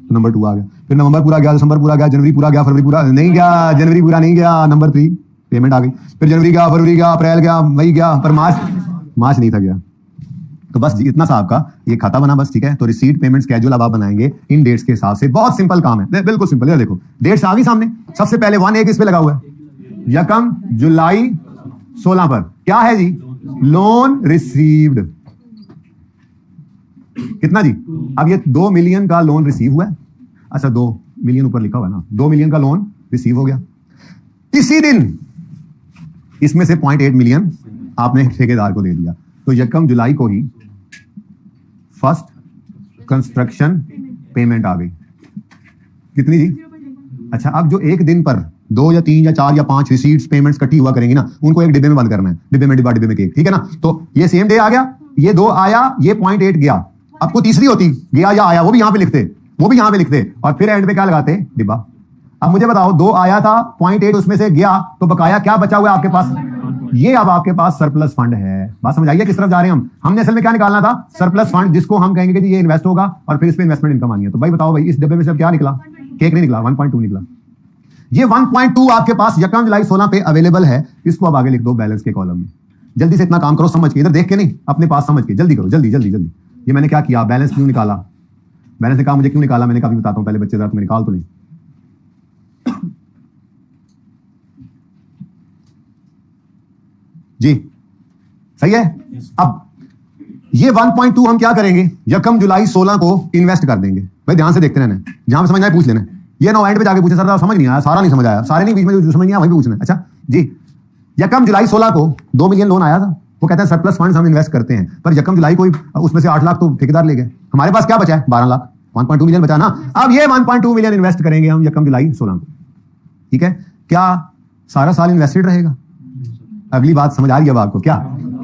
तो नंबर 2 आ गया, फिर नवंबर पूरा गया, दिसंबर पूरा गया, जनवरी पूरा गया, फरवरी पूरा नहीं गया, जनवरी पूरा नहीं गया, नंबर 3 पेमेंट आ गई, फिर जनवरी गया, फरवरी गया, अप्रैल गया, मई गया, पर मार्च नहीं था गया। तो बस इतना सा आपका ये खाता बना बस। ठीक है, तो रिसीट पेमेंट स्केड्यूल अब आप बनाएंगे इन डेट्स के हिसाब से। बहुत सिंपल काम है, बिल्कुल सिंपल है। देखो डेट्स आ गई सामने, सबसे पहले 1 एक इस पे लगा हुआ है, यकम जुलाई 16 पर क्या है जी? Loan received. कितना जी? अब ये 2 मिलियन का लोन रिसीव हुआ है। अच्छा, 2 मिलियन ऊपर लिखा हुआ है ना, 2 मिलियन का लोन रिसीव हो गया। इसी दिन इसमें से 0.8 मिलियन आपने ठेकेदार को दे दिया, तो यकम जुलाई को ही फर्स्ट कंस्ट्रक्शन पेमेंट आ गई। कितनी जी? अच्छा, अब जो एक दिन पर 2 या 3 या 4 या 5 रिसीट्स पेमेंट्स इकट्ठी हुआ करेंगी ना, उनको एक डिब्बे में बंद करना है, डिब्बे में डिब्बे में केक। ठीक है ना, तो ये सेम डे आ गया, ये 2 आया, ये 0.8 गया। अब को तीसरी होती, गया या आया, वो भी यहां पे लिखते, वो भी यहां पे लिखते, और फिर एंड पे क्या लगाते? डिब्बा। अब मुझे बताओ, 2 आया था, 0.8 उसमें से गया, तो बकाया क्या बचा हुआ है आपके पास? ये अब आपके पास सरप्लस फंड है। बात समझ आइए किस तरफ जा रहे हैं हम? हमने असल में क्या निकालना था? सरप्लस फंड, जिसको हम कहेंगे कि ये इन्वेस्ट होगा और फिर इस पे इन्वेस्टमेंट इनकम आनी है। तो भाई बताओ भाई, इस डब्बे में से क्या निकला? केक नहीं निकला, 1.2 निकला। ये 1.2 आपके पास यकम जुलाई 16 पे अवेलेबल है। इसको अब आगे लिख दो बैलेंस के कॉलम में। जल्दी से इतना काम करो, समझ के, इधर देख के नहीं, अपने पास समझ के जल्दी करो, जल्दी जल्दी जल्दी। ये मैंने क्या किया, बैलेंस क्यों निकाला? बैलेंस ने कहा मुझे क्यों निकाला, मैंने कभी बताता हूं, पहले बच्चे जरा तुम्हें निकाल तो नहीं। जी सही है। अब ये 1.2 हम क्या करेंगे, यकम जुलाई 16 को इन्वेस्ट कर देंगे। भाई ध्यान से देखते रहना, जहां समझना है पूछ लेना। ये ना एंड पे जाके पूछे सर समझ नहीं आया, सारा नहीं समझ आया, सारे नहीं, बीच में जो समझ नहीं आया वही भी पूछना। अच्छा जी, यकम जुलाई 16 को 2 मिलियन लोन आया था, वो कहते हैं सरप्लस फंड्स हम इन्वेस्ट करते हैं, पर यकम जुलाई को उसमें से 8 लाख तो ठेकेदार ले गए, हमारे पास क्या बचा है? 12 लाख, 1.2 मिलियन बचा ना। अब ये 1.2 मिलियन इन्वेस्ट करेंगे हम यकम जुलाई 16 को। ठीक है, क्या सारा साल इन्वेस्टेड रहेगा? अगली बात समझ आ रही है अब आपको? क्या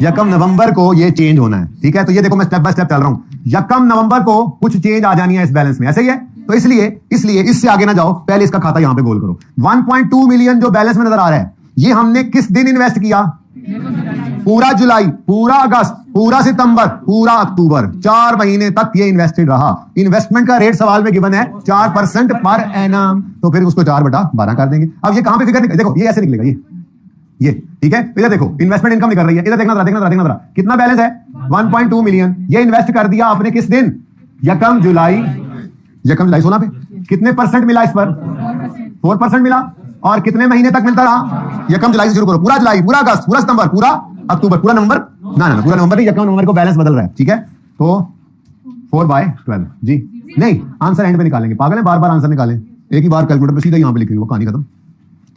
यकम नवंबर को ये चेंज होना है। ठीक है, तो ये देखो मैं स्टेप बाय स्टेप चल रहा हूं। यकम नवंबर को कुछ चेंज आ जानी है इस बैलेंस में, ऐसे ही है। तो इसलिए इससे आगे ना जाओ, पहले इसका खाता यहां पे गोल करो। 1.2 मिलियन जो बैलेंस में नजर आ रहा है, ये हमने किस दिन इन्वेस्ट किया? पूरा जुलाई, पूरा अगस्त, पूरा सितंबर, पूरा अक्टूबर, 4 महीने तक ये इन्वेस्टेड रहा। इन्वेस्टमेंट का रेट सवाल में गिवन है 4% पर एनम, तो फिर उसको 4/12 कर देंगे। अब ये कहां पे फिगर देखो, ये ऐसे निकलेगा, ये ठीक है। इधर देखो इन्वेस्टमेंट इनकम निकल रही है, इधर देखना जरा कितना बैलेंस है? 1.2 मिलियन। ये इन्वेस्ट कर दिया आपने किस दिन? यकम जुलाई 16 पे। कितने परसेंट मिला इस पर? 4% मिला। और कितने महीने तक मिलता रहा? यकम जुलाई से शुरू करो, पूरा जुलाई, पूरा अगस्त, पूरा सितंबर, पूरा अक्टूबर, पूरा नवंबर, ना पूरा नवंबर नहीं, यकम नवंबर को बैलेंस बदल रहा है। ठीक है, तो 4/12 जी नहीं, आंसर एंड पे निकालेंगे। पागल है, बार बार आंसर निकालें, एक ही बार कैलकुलेटर पे सीधा यहां पे लिखेंगे, वो कहानी खत्म।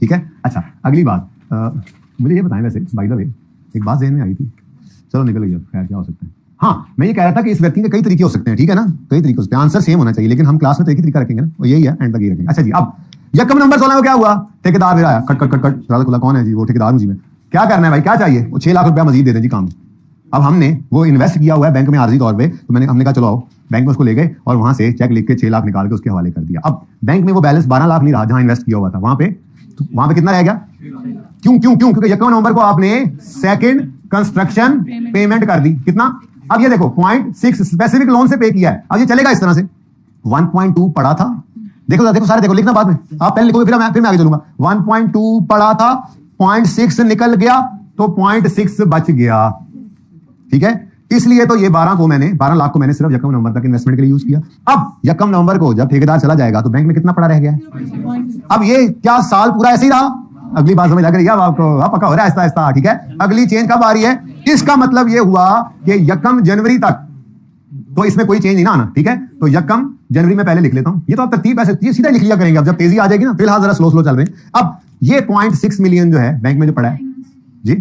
ठीक है, अच्छा अगली बात, मुझे ये बताएं, वैसे बाय द वे एक बात ज़हन में आई थी, चलो निकल गई, खैर क्या हो सकता है। हाँ, मैं ये कह रहा था कि इस व्यक्ति के कई तरीके हो सकते हैं। ठीक है ना, कई तरीके हो सकते हैं, आंसर सेम होना चाहिए, लेकिन हम क्लास में तो एक ही तरीका रखेंगे ना, वो यही है, एंड तक यही रखेंगे। अच्छा जी, अब यकम नंबर 16 को क्या हुआ? ठेकेदार मेरा आया, कट खुला, कौन है जी? वो ठेकेदार मुझे में क्या करना है भाई, क्या चाहिए? वो 6 लाख रुपया मजीद दे दें जी काम। अब हमने वो इन्वेस्ट किया हुआ है बैंक में आर्जी तौर पे, तो हमने कहा चलो आओ, बैंक में उसको ले गए और वहां से चेक लिख के 6 लाख निकाल के उसके हवाले कर दिया। अब बैंक में वो बैलेंस 12 लाख नहीं रहा जहां इन्वेस्ट किया हुआ था, वहां पे कितना रह गया? क्यों? क्योंकि यकम नवंबर को आपने सेकंड कंस्ट्रक्शन पेमेंट कर दी। कितना? अब ये देखो 0.6 स्पेसिफिक लोन से पे किया है। अब ये चलेगा इस तरह से, 1.2 पड़ा था, देखो देखो सारे देखो, लिखना बाद में, आप पहले लिखोगे फिर मैं आगे चलूंगा। 1.2 पड़ा था, 0.6 निकल गया तो 0.6 बच गया। ठीक है, इसलिए तो ये 12 लाख को मैंने सिर्फ यकम नवंबर तक इन्वेस्टमेंट के लिए यूज किया। अब यकम नवंबर को जब ठेकेदार चला जाएगा तो बैंक में कितना पड़ा रह गया? अब ये क्या साल पूरा ऐसे ही रहा? अगली बात समझ आ गई आपको? पक्का हो रहा है आहिस्ता आहिस्ता। ठीक है, अगली चेंज कब आ रही है? इसका मतलब ये हुआ कि यकम जनवरी तक तो इसमें कोई चेंज नहीं ना आना। ठीक है, तो यकम जनवरी में पहले लिख लेता हूं। ये तो अब तरतीब ऐसे सीधा लिख लिया करेंगे, अब जब तेजी आ जाएगी ना। फिलहाल जरा स्लो स्लो चल रहे हैं। अब ये 0.6 मिलियन जो है बैंक में जो पड़ा है जी,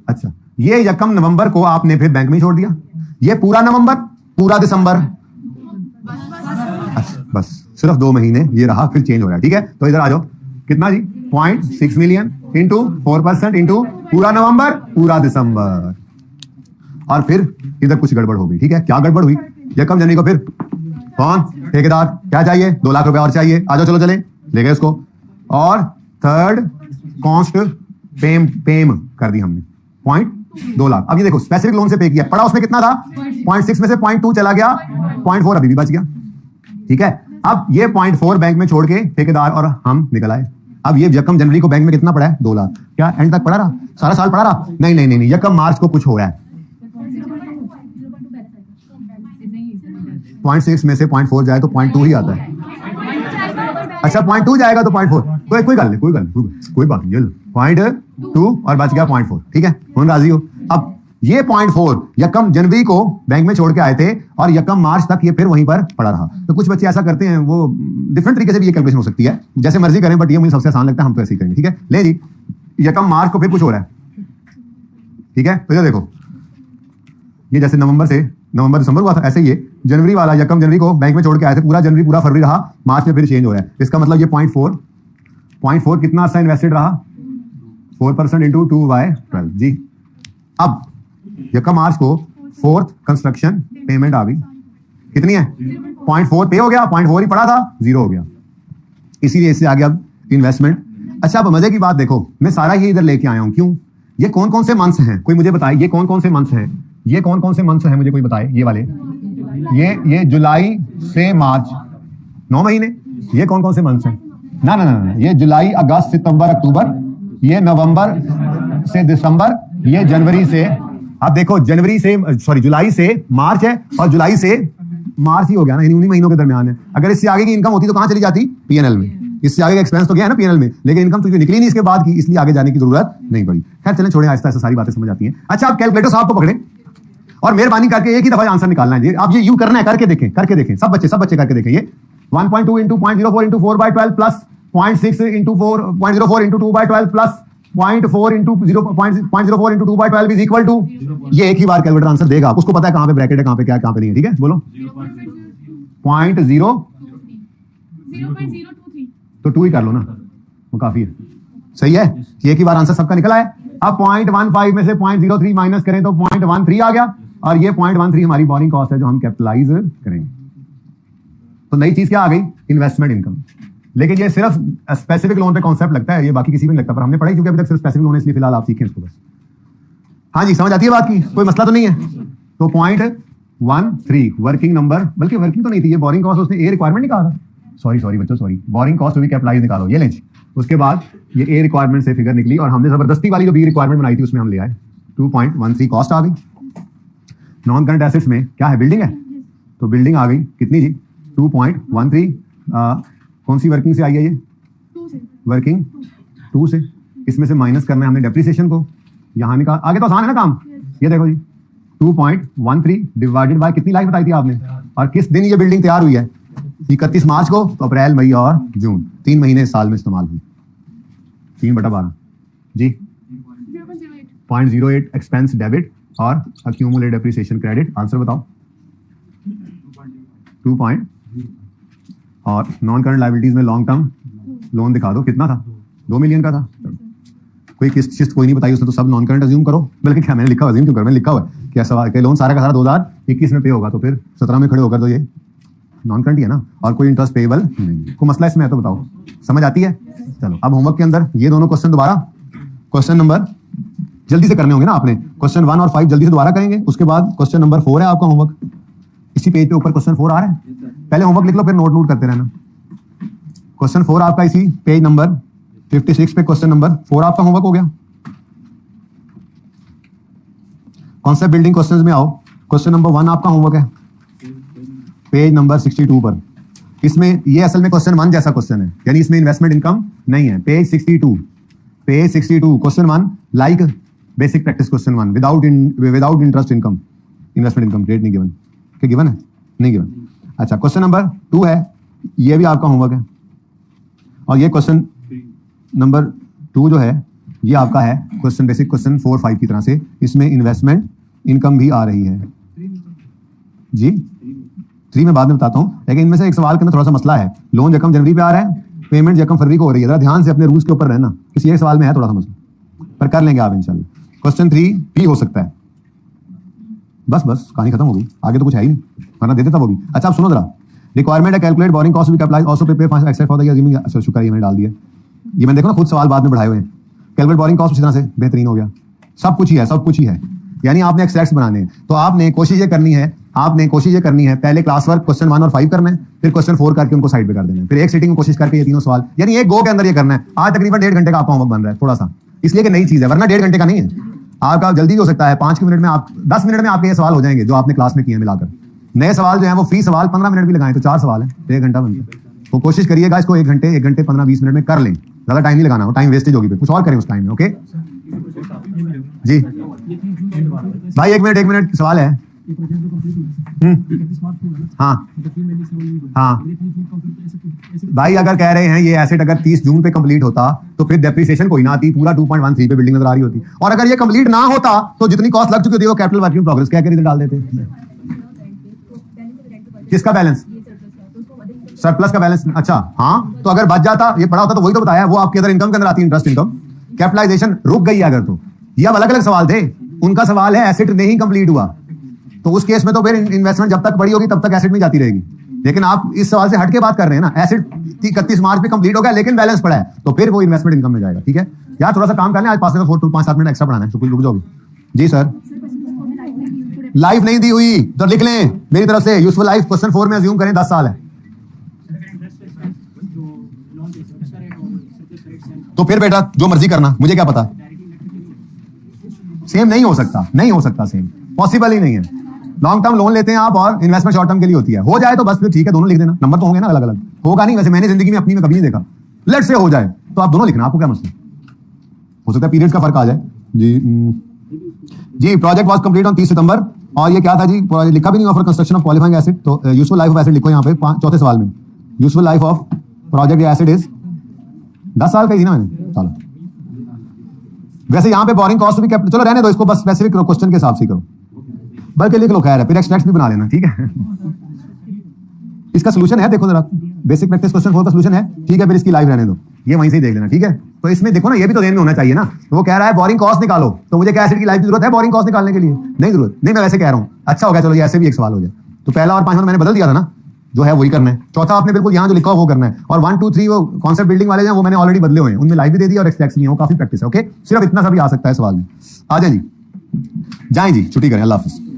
अच्छा, ये यकम नवंबर को आपने फिर बैंक में छोड़ दिया। ये पूरा नवंबर, पूरा दिसंबर, अच्छा बस सिर्फ 2 महीने ये रहा, फिर चेंज हो रहा है। ठीक है, तो इधर आ जाओ, कितना जी? 0.6 मिलियन इंटू 4% इंटू पूरा नवंबर पूरा दिसंबर, और फिर इधर कुछ गड़बड़ हो गई। ठीक है, क्या गड़बड़ हुई? यकम जनवरी को फिर कौन? ठेकेदार। क्या चाहिए? 2 लाख रुपए और चाहिए। आ जाओ, चलो चले, ले गए उसको। और थर्ड कॉस्ट पेम कर दी हमने 0.2 लाख। अब ये देखो स्पेसिफिक लोन से पे किया, पड़ा उसमें कितना था? 0.6 में से 0.2 चला गया, 0.4 अभी भी बच गया। ठीक है, अब ये 0.4 बैंक में छोड़ के ठेकेदार और हम निकल आए। अब ये यकम जनवरी को बैंक में कितना पड़ा है? 2 लाख। क्या एंड तक पड़ा रहा? सारा साल पड़ा रहा? नहीं नहीं नहीं, यकम मार्च को कुछ हो रहा है। 0.6 में से 0.4 जाए तो 0.2 ही आता है। अच्छा 0.2 जाएगा तो 0.4, कोई बात नहीं, कोई बात नहीं, 0.2 और बच गया 0.4। ठीक है, हम राजी हो? अब ये 0.4 यकम जनवरी को बैंक में छोड़ के आए थे और यकम मार्च तक ये फिर वहीं पर पड़ा रहा। तो कुछ बच्चे ऐसा करते हैं, वो डिफरेंट तरीके से भी ये कैलकुलेशन हो सकती है, जैसे मर्जी करें, बट ये मुझे सबसे आसान लगता है, हम तो ऐसे ही करेंगे। ठीक है, ले जी, यकम मार्च को फिर कुछ हो रहा है। ठीक है, तो ये देखो, ये जैसे नवंबर दिसंबर हुआ था, ऐसे ही ये जनवरी वाला यकम जनवरी को बैंक में छोड़ के आए थे, पूरा जनवरी पूरा फरवरी रहा, मार्च में फिर चेंज हो रहा है। इसका मतलब ये 0.4 कितना सा इन्वेस्टेड रहा? 4% इंटू 2/12 जी। अब यकम मार्च को 4th कंस्ट्रक्शन पेमेंट आ गई, कितनी है? 0.4 पे हो गया, 0.4 ही पड़ा था, 0 हो गया, इसीलिए इससे आ गया अब इन्वेस्टमेंट। अच्छा, अब मजे की बात देखो, मैं सारा ये इधर लेके आया हूं, क्यों? ये कौन कौन से मंथ्स हैं? कोई मुझे बताए, ये कौन कौन से मंथ्स हैं? ये कौन कौन से मंथ्स हैं, मुझे कोई बताए। ये वाले, ये जुलाई से मार्च, 9 महीने। ये कौन कौन से मंथ्स हैं? ना ना ना, ये जुलाई, अगस्त, सितंबर, अक्टूबर, ये नवंबर से दिसंबर, ये जनवरी से, आप देखो जुलाई से मार्च है, और जुलाई से मार्च ही हो गया ना, उन्हीं महीनों के दरमियान है। अगर इससे आगे की इनकम होती तो कहां चली जाती? पीएनएल में। इससे आगे का एक्सपेंस तो गया है ना पीएनएल में, लेकिन इनकम तो निकली नहीं इसके बाद की, इसलिए आगे जाने की जरूरत नहीं पड़ी। खैर चलें, छोड़ें, आहिस्ता आहिस्ता सारी बातें समझ आती हैं। अच्छा, आप कैलकुलेटर साहब को पकड़े और मेहरबानी करके एक ही दफा आंसर निकालना है। आप ये यूं करना है, करके देखें सब बच्चे करके देखें। ये 1.2 into 0.04 into 4/12 plus 0.6 into 0.04 into 2/12 plus 0.4 into 0.04 into 2/12 is equal to, ये एक ही बार कैलकुलेटर आंसर देगा। उसको पता है कहां पे ब्रैकेट है, कहां पे क्या, कहां पे नहीं है। ठीक है, बोलो 0.023, तो 2 ही कर लो ना, वो काफी है। सही है, एक ही बार आंसर सबका निकला है। अब 0.15 में से 0.03 माइनस करें तो 0.13 आ गया, और ये 0.13 हमारी बोरिंग कॉस्ट है जो हम कैपिटलाइज करेंगे। तो नई चीज क्या आ गई? Investment income. लेकिन ये सिर्फ स्पेसिफिक लोन पे कॉन्सेप्ट लगता है, ये बाकी किसी भी नहीं लगता, पर हमने पढ़ाई क्योंकि अभी तक सिर्फ स्पेसिफिक लोन है, इसलिए फिलहाल आप सीखें इसको बस। हाँ जी, समझ आती है बात की? कोई मसला तो नहीं है? तो 0.13 वर्किंग नंबर, बल्कि वर्किंग तो नहीं थी, ये बोरिंग कॉस्ट, उसने ए रिक्वायरमेंट नहीं कहा था। सॉरी बच्चों, बोरिंग कॉस्ट भी कैपिटलाइज निकालो, ये लें। उसके बाद ये ए रिक्वायरमेंट से फिगर निकली, और हमने जबरदस्ती वाली जो बी रिक्वायरमेंट बनाई थी उसमें हम ले आए, 2.13 कॉस्ट आ गई। नॉन करंट एसेट्स में क्या है? बिल्डिंग है, तो बिल्डिंग आ गई कितनी जी? 2.13। कौन सी वर्किंग से आई है? ये वर्किंग 2 से, इसमें से माइनस करना है हमने डेप्रिसिएशन को, यहां निकाल, आगे तो आसान है ना काम। ये देखो जी, 2.13 डिवाइडेड बाय कितनी लाइफ बताई थी आपने, और किस दिन ये बिल्डिंग तैयार हुई है? 31 मार्च को, तो अप्रैल, मई और जून, 3 महीने साल में इस्तेमाल हुई। 3/12 जी। 0.08 एक्सपेंस डेबिट और अक्यूमुलेटेड डेप्रिसिएशन क्रेडिट। आंसर बताओ। 2. और नॉन करंट लायबिलिटीज में लॉन्ग टर्म लोन दिखा दो, कितना था? 2 मिलियन का था। कोई किस्त कोई नहीं बताई उसने, तो सब नॉन करंट अज्यूम करो। बल्कि क्या मैंने लिखा, अज्यूम क्यों कर, मैंने लिखा हुआ है कि सवाल के लोन सारा का सारा 2021 में पे होगा, तो फिर 17 में खड़े होकर तो ये नॉन करंट ही है ना, और कोई इंटरेस्ट पेएबल नहीं। कोई मसला इसमें है तो बताओ, समझ आती है? चलो, अब होमवर्क के अंदर ये दोनों क्वेश्चन दोबारा, क्वेश्चन नंबर जल्दी से करने होंगे ना आपने। क्वेश्चन 1 और 5 जल्दी से दोबारा करेंगे, उसके बाद क्वेश्चन नंबर 4 है आपका होमवर्क। इसी पेज पे ऊपर क्वेश्चन 4 आ रहा है, पहले होमवर्क लिख लो फिर नोट करते रहना। क्वेश्चन 4 आपका इसी पेज नंबर 56 पे क्वेश्चन नंबर 4 आपका होमवर्क हो गया। कॉन्सेप्ट बिल्डिंग क्वेश्चंस में आओ। क्वेश्चन नंबर 1 आपका होमवर्क है पेज नंबर 62 पर। इसमें ये असल में क्वेश्चन 1 जैसा क्वेश्चन है, यानी इसमें इन्वेस्टमेंट इनकम नहीं है। Page 62 question 1 like basic practice question 1 without interest income investment income rate नहीं गिवन। क्या गिवन है? नहीं गिवन। अच्छा, क्वेश्चन नंबर 2 है, ये भी आपका होमवर्क है। और ये क्वेश्चन नंबर 2 जो है ये आपका है क्वेश्चन बेसिक क्वेश्चन 4 5 की तरह से। इसमें इन्वेस्टमेंट इनकम भी आ रही है जी। 3 में बाद में बताता हूं, लेकिन इनमें से एक सवाल के अंदर थोड़ा सा मसला है। लोन रकम जनवरी पे आ रहा है, पेमेंट रकम फरवरी को हो रही है। जरा ध्यान से अपने रूल्स के ऊपर रहना, किसी एक सवाल में है थोड़ा सा मसला, पर कर लेंगे आप इंशाल्लाह। क्वेश्चन 3 भी हो सकता है। बस कहानी खत्म हो गई, आगे तो कुछ है ही नहीं, वरना दे देता वो भी। अच्छा आप सुनो जरा, रिक्वायरमेंट है कैलकुलेट बोरिंग कॉस्ट भी apply also prepare for except for the assuming. अच्छा शुक्र है, ये मैंने डाल दिया। ये मैंने देखो ना खुद सवाल बाद में बढ़ाए हुए हैं। कैलकुलेट बोरिंग कॉस्ट इस तरह से बेहतरीन हो गया, सब कुछ ही है। यानी आपने एक्सट्रैक्ट्स बनाने हैं, तो आपने कोशिश ये करनी है पहले क्लास वर्क क्वेश्चन 1 और 5 करना है, फिर क्वेश्चन 4 करके उनको साइड पे कर देना है, फिर एक सीटिंग में कोशिश करके ये तीनों सवाल, यानी एक गो के अंदर ये करना है। आज तकरीबन 1.5 घंटे का आपका होमवर्क बन रहा है, थोड़ा सा इसलिए कि नई चीज है, वरना 1.5 घंटे का नहीं है। आपका जल्दी हो सकता है 5 मिनट में, आप 10 मिनट में आपके ये सवाल हो जाएंगे जो आपने क्लास में किए हैं मिलाकर। नए सवाल जो है वो फ्री सवाल 15 मिनट भी लगाएं तो 4 सवाल है, 1 घंटा बनता है। तो कोशिश करिएगा इसको 1 घंटे 15-20 मिनट में कर लें, ज्यादा टाइम नहीं लगाना, टाइम वेस्टेज होगी, कुछ और करें उस टाइम में। ओके जी भाई, 1 मिनट सवाल है। हाँ भाई, अगर कह रहे हैं ये एसेट अगर 30 जून पे कंप्लीट होता तो फिर डेप्रिसिएशन कोई ना आती, पूरा 2.13 पे बिल्डिंग नजर आ रही होती। और अगर ये कंप्लीट ना होता तो जितनी कॉस्ट लग चुकी होती है वो कैपिटल वर्क इन प्रोग्रेस कह कर इधर डाल देते। किसका बैलेंस? सरप्लस का बैलेंस। अच्छा हाँ, तो अगर बच जाता, ये पड़ा होता तो वही तो बताया, वो आपके अंदर इनकम के अंदर आती है, इंटरेस्ट इनकम। कैपिटलाइजेशन रुक गई अगर, तो ये अब अलग अलग सवाल थे। उनका सवाल है एसेट नहीं कंप्लीट हुआ, तो उस केस में तो फिर इन्वेस्टमेंट जब तक बड़ी होगी तब तक एसेट में जाती रहेगी। लेकिन आप इस सवाल से हटके बात कर रहे हैं ना, एसेट 31 मार्च पे कंप्लीट हो गया लेकिन बैलेंस पड़ा है, तो फिर वो इन्वेस्टमेंट इनकम में जाएगा। ठीक है यार, थोड़ा सा काम करना है आज, 5-7 मिनट एक्स्ट्रा पढ़ाना है, तो कुछ रुक जाओगे जी। सर लाइफ नहीं दी हुई तो लिख लें मेरी तरफ से, यूजफुल लाइफ क्वेश्चन 4 में अज्यूम करें 10 साल है, तो फिर बेटा जो मर्जी करना, मुझे क्या पता। सेम नहीं हो सकता, सेम पॉसिबल ही नहीं है। लॉन्ग टर्म लोन लेते हैं आप और इन्वेस्टमेंट शॉर्ट टर्म के लिए होती है। हो जाए तो बस फिर ठीक है, दोनों लिख देना, नंबर तो होंगे ना अलग अलग। होगा नहीं, वैसे मैंने जिंदगी में अपनी में कभी नहीं देखा। लेट्स से हो जाए तो आप दोनों लिखना, आपको क्या मसला, हो सकता है पीरियड्स का फर्क आ जाए जी। प्रोजेक्ट वाज कंप्लीट ऑन 30 सितंबर, और ये क्या था जी, लिखा भी नहीं offer construction of qualifying acid. तो यूजफुल लाइफ ऑफ एसिड लिखो यहाँ पे, 4थे सवाल में useful life of project acid is 10 साल का ही ना मैंने। चलो वैसे यहाँ पे बोरिंग कॉस्ट भी चलो रहने दो इसको, बस स्पेसिफिक क्वेश्चन के हिसाब से करो, बल्कि लिख लो, खैर है, फिर एक्सट्रैक्ट भी बना लेना। ठीक है इसका सोल्यूशन है, देखो जरा, बेसिक प्रैक्टिस क्वेश्चन 4 का सोल्यूशन है। ठीक है, फिर इसकी लाइव रहने दो, ये वहीं से ही देख लेना। ठीक है, तो इसमें देखो ना, ये भी तो ध्यान में होना चाहिए ना। तो वो कह रहा है बोरिंग कॉस्ट निकालो, तो मुझे क्या एसिड की लाइफ की जरूरत है बोरिंग कॉस्ट निकालने के लिए? नहीं जरूरत, नहीं, मैं वैसे कह रहा हूँ। अच्छा हो गया, चलो ये ऐसे भी एक सवाल हो जाए। तो पहला और 5 मैंने बदल दिया था ना, जो है वही करना है। चौथा आपने बिल्कुल यहाँ जो लिखा वो करना है, और 1 2 3 वो कॉन्सेप्ट बिल्डिंग वाले हैं वो मैंने ऑलरेडी बदले हुए हैं, उनमें लाइव भी दे दिया और एक्सट्रैक्ट्स भी हैं, वो काफी प्रैक्टिस है। ओके, सिर्फ इतना सा भी आ सकता है सवाल में। आ जाए जी, जाएं जी, छुट्टी करें, अल्लाह हाफिज़।